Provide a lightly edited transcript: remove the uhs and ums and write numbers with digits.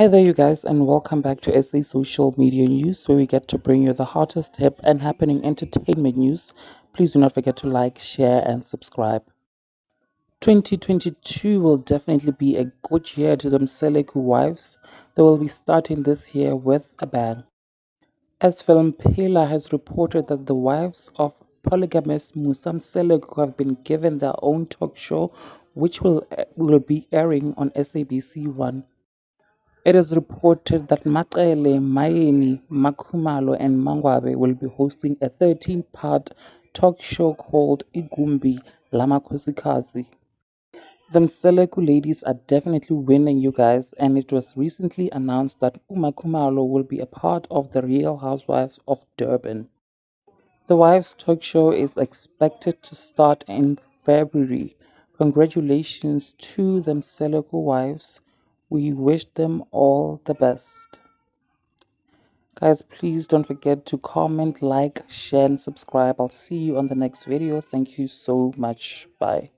Hi there, you guys, and welcome back to SA Social Media News, where we get to bring you the hottest, hip, and happening entertainment news. Please do not forget to like, share, and subscribe. 2022 will definitely be a good year to the Mseleku wives. They will be starting this year with a bang. As Film Pela has reported that the wives of polygamist Musa Mseleku have been given their own talk show, which will be airing on SABC One. It is reported that Maqele, Maeni, Makhumalo, and Mangwabe will be hosting a 13-part talk show called Igumbi Lamakhosikazi. The Mseleku ladies are definitely winning, you guys, and it was recently announced that Umakhumalo will be a part of the Real Housewives of Durban. The Wives Talk Show is expected to start in February. Congratulations to the Mseleku wives. We wish them all the best. Guys, please don't forget to comment, like, share, and subscribe. I'll see you on the next video. Thank you so much. Bye.